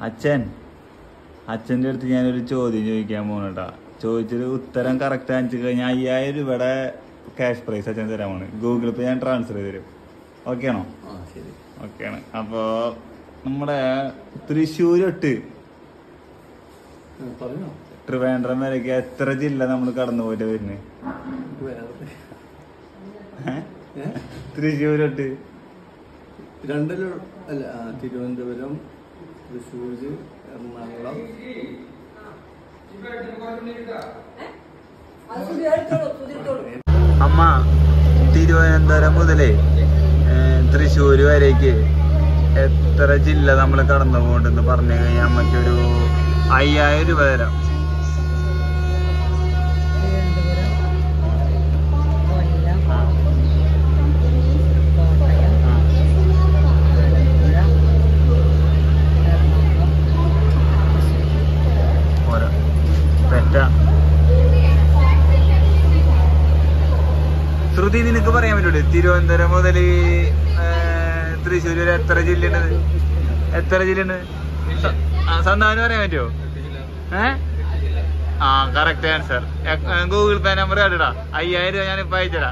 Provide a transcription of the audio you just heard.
അച്ഛൻ്റെ അടുത്ത് ഞാനൊരു ചോദ്യം ചോദിക്കാൻ പോകണട്ടാ. ചോദിച്ചൊരു ഉത്തരം കറക്റ്റ് അയച്ചു കഴിഞ്ഞാൽ 5000 രൂപയുടെ ക്യാഷ് പ്രൈസ് അച്ഛൻ തരാമാണ്. ഗൂഗിൾ പേ ഞാൻ ട്രാൻസ്ഫർ ചെയ്ത് തരും. ഓക്കെ ആണോ? ഓക്കെയാണ്. അപ്പോൾ നമ്മുടെ തൃശ്ശൂർ തൊട്ട് ട്രിവാൻഡ്രം വരെയൊക്കെ എത്ര ജില്ല നമ്മൾ കടന്നു പോയിട്ട് വരുന്നത്? തൃശ്ശൂർ തൊട്ട് തിരുവനന്തപുരം, തൃശ്ശൂര്, എറണാകുളം. അമ്മ തിരുവനന്തപുരം മുതലേ തൃശ്ശൂര് വരേക്ക് എത്ര ജില്ല നമ്മൾ കടന്നു പോകണ്ടെന്ന് പറഞ്ഞു കഴിഞ്ഞാൽ അമ്മയ്ക്കൊരു 5000 രൂപ തരാം. ശ്രുതി, നിനക്ക് പറയാൻ പറ്റൂലേ തിരുവനന്തപുരം മുതൽ തൃശ്ശൂർ വരെ എത്ര ജില്ലയുണ്ട്? സന്താനം പറയാൻ പറ്റുമോ? Correct answer. Google Pay number കേട്ടാ. 5000 രൂപ ഞാനിപ്പോ അയച്ചടാ.